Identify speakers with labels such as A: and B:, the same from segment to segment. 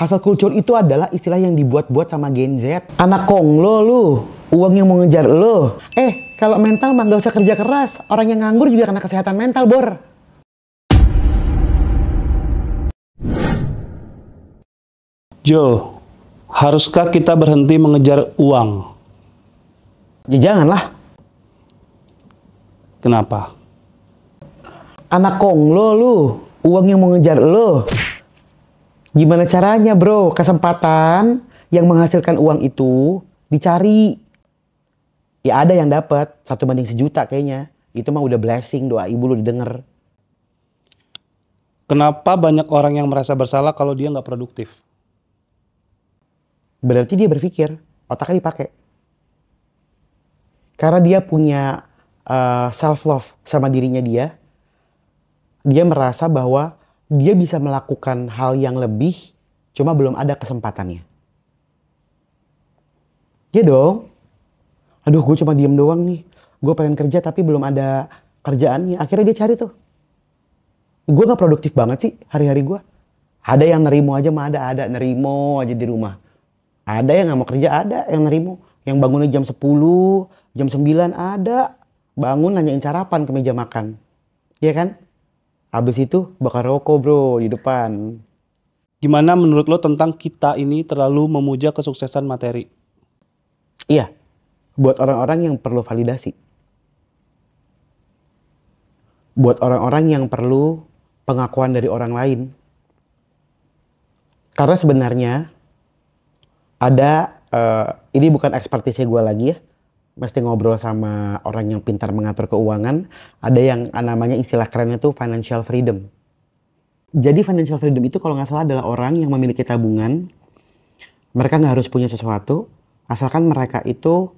A: Hustle culture itu adalah istilah yang dibuat-buat sama Gen Z. Anak konglo lu, uang yang mau ngejar lu. Kalau mental mah nggak usah kerja keras. Orang yang nganggur juga kena kesehatan mental, Bor.
B: Jo, haruskah kita berhenti mengejar uang?
A: Ya janganlah.
B: Kenapa?
A: Anak konglo lu, uang yang mau ngejar lu. Gimana caranya, bro? Kesempatan yang menghasilkan uang itu dicari. Ya ada yang dapat 1/1.000.000 kayaknya. Itu mah udah blessing, doa ibu lu didengar.
B: Kenapa banyak orang yang merasa bersalah kalau dia nggak produktif?
A: Berarti dia berpikir, otaknya dipakai. Karena dia punya self-love sama dirinya dia. Dia merasa bahwa dia bisa melakukan hal yang lebih, cuma belum ada kesempatannya. Ya dong. Aduh, gue cuma diem doang nih. Gue pengen kerja tapi belum ada kerjaannya. Akhirnya dia cari tuh. Gue gak produktif banget sih hari-hari gue. Ada yang nerimo aja mah ada nerimo aja di rumah. Ada yang gak mau kerja, ada yang nerimo. Yang bangunnya jam 10, jam 9 ada. Bangun nanyain sarapan ke meja makan. Iya kan? Habis itu bakar rokok, bro, di depan.
B: Gimana menurut lo tentang kita ini terlalu memuja kesuksesan materi?
A: Iya, buat orang-orang yang perlu validasi. Buat orang-orang yang perlu pengakuan dari orang lain. Karena sebenarnya ada, ini bukan ekspertisnya gue lagi ya. Mesti ngobrol sama orang yang pintar mengatur keuangan. Ada yang namanya istilah kerennya tuh financial freedom. Jadi financial freedom itu kalau nggak salah adalah orang yang memiliki tabungan. Mereka nggak harus punya sesuatu. Asalkan mereka itu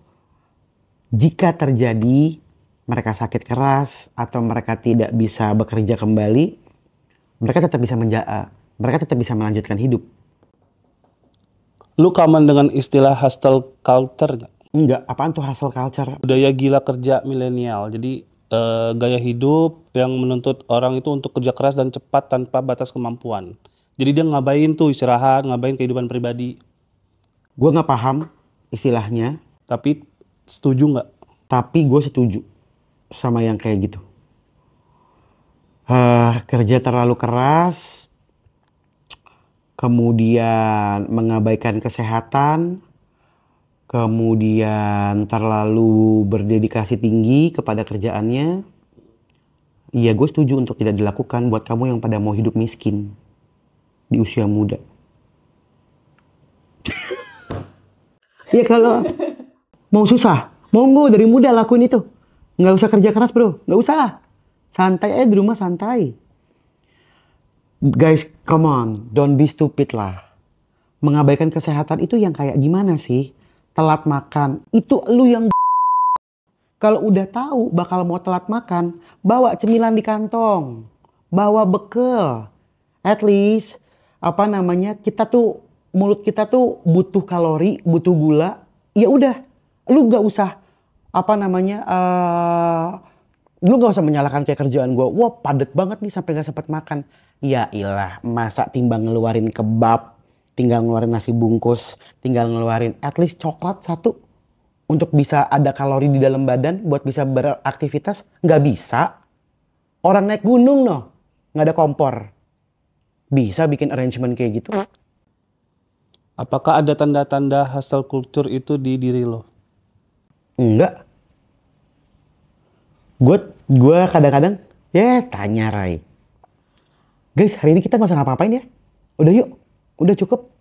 A: jika terjadi mereka sakit keras atau mereka tidak bisa bekerja kembali, mereka tetap bisa melanjutkan hidup.
B: Lu common dengan istilah hustle culture nggak?
A: Enggak, apaan tuh hustle culture?
B: Budaya gila kerja milenial. Jadi gaya hidup yang menuntut orang itu untuk kerja keras dan cepat tanpa batas kemampuan. Jadi dia ngabain tuh istirahat, ngabain kehidupan pribadi.
A: Gue nggak paham istilahnya.
B: Tapi setuju nggak?
A: Tapi gue setuju sama yang kayak gitu. Kerja terlalu keras, kemudian mengabaikan kesehatan, kemudian terlalu berdedikasi tinggi kepada kerjaannya. Iya, gue setuju untuk tidak dilakukan buat kamu yang pada mau hidup miskin di usia muda. Ya kalau mau susah, monggo dari muda lakuin itu. Nggak usah kerja keras, bro. Nggak usah. Santai aja di rumah, santai. Guys, come on. Don't be stupid lah. Mengabaikan kesehatan itu yang kayak gimana sih? Telat makan. Itu lu yang kalau udah tahu bakal mau telat makan, bawa cemilan di kantong. Bawa bekal. At least, kita tuh, mulut kita tuh butuh kalori, butuh gula. Ya udah, lu gak usah, lu gak usah menyalahkan kayak kerjaan gue. Wah, padet banget nih sampai gak sempat makan. Ya ilah, masa timbang ngeluarin kebab, tinggal ngeluarin nasi bungkus, tinggal ngeluarin at least coklat 1 untuk bisa ada kalori di dalam badan buat bisa beraktivitas. Nggak bisa. Orang naik gunung nggak ada kompor. Bisa bikin arrangement kayak gitu.
B: Apakah ada tanda-tanda hustle culture itu di diri lo?
A: Enggak. Gue kadang-kadang tanya Ray. Guys, hari ini kita nggak usah ngapa-ngapain ya. Udah yuk. Udah cukup.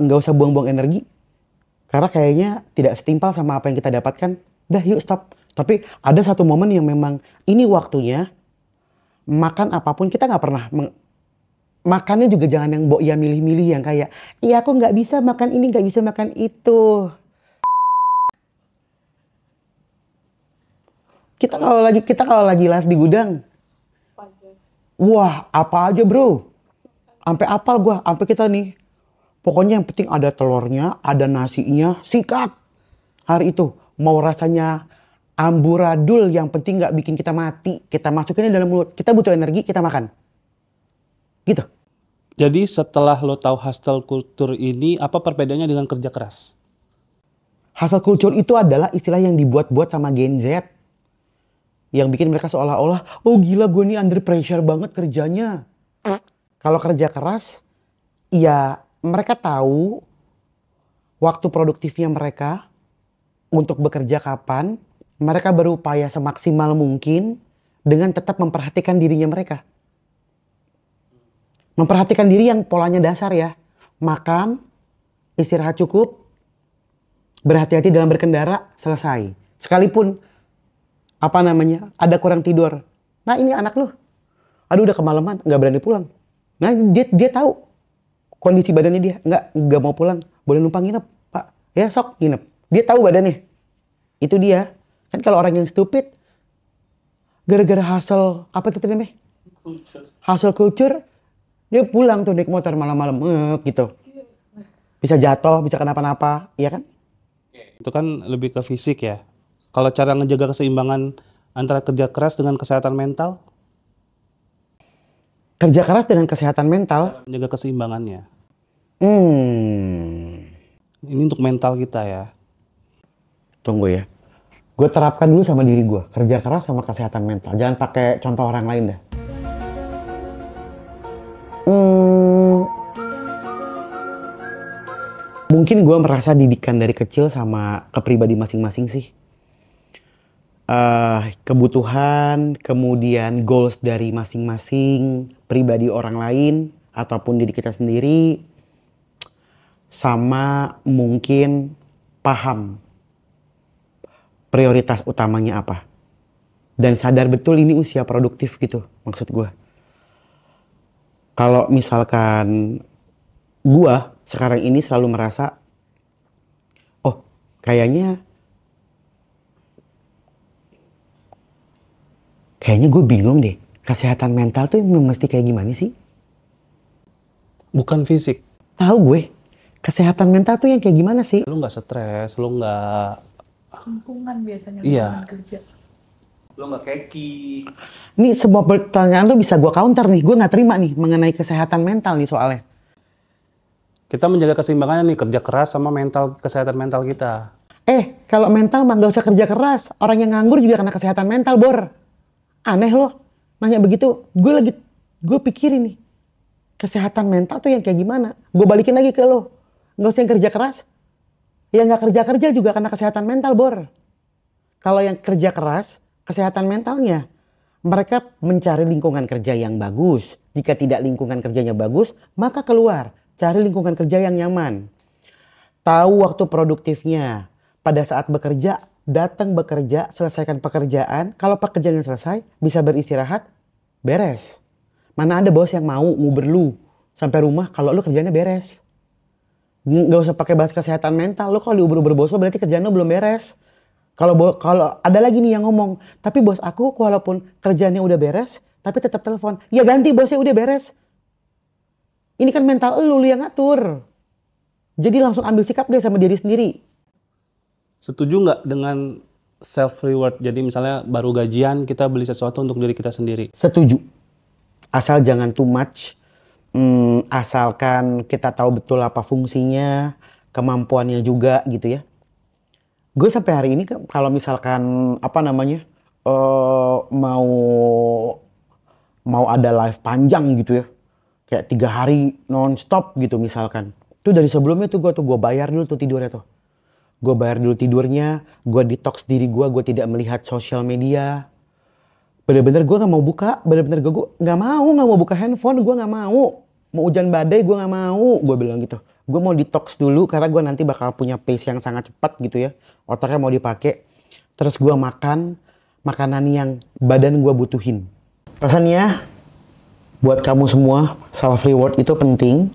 A: Nggak usah buang-buang energi. Karena kayaknya tidak setimpal sama apa yang kita dapatkan. Udah yuk stop. Tapi ada satu momen yang memang ini waktunya. Makan apapun kita nggak pernah. Makannya juga jangan yang ya milih-milih yang kayak. Iya aku nggak bisa makan ini, nggak bisa makan itu. Kita kalau lagi live di gudang. Wah apa aja bro. Sampai apal gue, sampai kita nih. Pokoknya yang penting ada telurnya, ada nasinya, sikat. Hari itu mau rasanya amburadul, yang penting nggak bikin kita mati. Kita masukinnya dalam mulut. Kita butuh energi, kita makan. Gitu.
B: Jadi setelah lo tahu hustle culture ini, apa perbedaannya dengan kerja keras?
A: Hustle culture itu adalah istilah yang dibuat-buat sama Gen Z. Yang bikin mereka seolah-olah, oh gila gue nih under pressure banget kerjanya. Kalau kerja keras, ya mereka tahu waktu produktifnya mereka untuk bekerja kapan. Mereka berupaya semaksimal mungkin dengan tetap memperhatikan dirinya mereka. Memperhatikan diri yang polanya dasar ya. Makan, istirahat cukup, berhati-hati dalam berkendara, selesai. Sekalipun ada kurang tidur. Nah ini anak lu, aduh udah kemalaman, nggak berani pulang. Nah dia tahu kondisi badannya dia, nggak mau pulang. Boleh numpang nginep, Pak. Ya sok nginep. Dia tahu badannya. Itu dia. Kan kalau orang yang stupid, gara-gara hustle, apa itu namanya? Hustle culture, dia pulang tuh naik motor malam-malam, gitu. Bisa jatuh, bisa kenapa-napa, iya kan?
B: Itu kan lebih ke fisik ya. Kalau cara ngejaga keseimbangan antara kerja keras dengan kesehatan mental,
A: Kerja keras dengan kesehatan mental,
B: menjaga keseimbangannya.
A: hmm,
B: Ini untuk mental kita ya.
A: tunggu ya. Gue terapkan dulu sama diri gue, kerja keras sama kesehatan mental. Jangan pakai contoh orang lain dah. Mungkin gue merasa didikan dari kecil sama kepribadi masing-masing sih. Kebutuhan, kemudian goals dari masing-masing pribadi orang lain ataupun diri kita sendiri, sama mungkin paham prioritas utamanya apa. Dan sadar betul ini usia produktif gitu maksud gue. Kalau misalkan gue sekarang ini selalu merasa, oh kayaknya gue bingung deh. Kesehatan mental tuh mesti kayak gimana sih?
B: Bukan fisik.
A: Tahu gue, kesehatan mental tuh yang kayak gimana sih?
B: Lu nggak stres, lu nggak...
C: Lingkungan biasanya,
B: Iya.
C: lingkungan kerja.
B: Lu nggak keki.
A: Nih semua pertanyaan lu bisa gue counter nih. Gue nggak terima nih mengenai kesehatan mental nih soalnya.
B: Kita menjaga keseimbangannya nih, kerja keras sama mental, kesehatan mental kita.
A: Kalau mental mah gak usah kerja keras. Orang yang nganggur juga kena kesehatan mental, Bor. Aneh loh, nanya begitu. Gue pikirin nih. Kesehatan mental tuh yang kayak gimana? Gue balikin lagi ke lo. Gak usah yang kerja keras. Yang gak kerja-kerja juga kena kesehatan mental, Bor. Kalau yang kerja keras, kesehatan mentalnya, mereka mencari lingkungan kerja yang bagus. Jika tidak lingkungan kerjanya bagus, maka keluar. Cari lingkungan kerja yang nyaman. Tahu waktu produktifnya. Pada saat bekerja, datang bekerja, selesaikan pekerjaan. Kalau pekerjaannya selesai, bisa beristirahat, beres. Mana ada bos yang mau nguber lu sampai rumah kalau lu kerjanya beres. Nggak usah pakai bahas kesehatan mental. Lu kalau diuber-uber bos lu berarti kerjaan lu belum beres. Kalau ada lagi nih yang ngomong, tapi bos aku walaupun kerjaannya udah beres, tapi tetap telepon. Ya ganti bosnya udah beres. Ini kan mental lu yang ngatur. Jadi langsung ambil sikap deh sama diri sendiri.
B: Setuju nggak dengan self reward? Jadi misalnya baru gajian kita beli sesuatu untuk diri kita sendiri.
A: Setuju. Asal jangan too much. Asalkan kita tahu betul apa fungsinya, kemampuannya juga gitu ya. Gue sampai hari ini kalau misalkan mau ada live panjang gitu ya, kayak 3 hari non-stop gitu misalkan. Tuh dari sebelumnya tuh gue bayar dulu tuh tidurnya tuh. Gue bayar dulu tidurnya, gue detox diri gue tidak melihat sosial media. Bener-bener gue gak mau buka, bener-bener gue gak mau buka handphone, gue gak mau. Mau hujan badai gue gak mau, gue bilang gitu. Gue mau detox dulu karena gue nanti bakal punya pace yang sangat cepat gitu ya. Otaknya mau dipakai. Terus gue makan makanan yang badan gue butuhin. Pesannya buat kamu semua, self reward itu penting.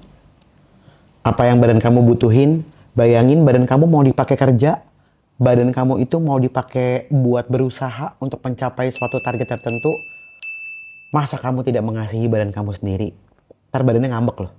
A: Apa yang badan kamu butuhin, bayangin badan kamu mau dipakai kerja, badan kamu itu mau dipakai buat berusaha untuk mencapai suatu target tertentu. Masa kamu tidak mengasihi badan kamu sendiri? Ntar badannya ngambek loh.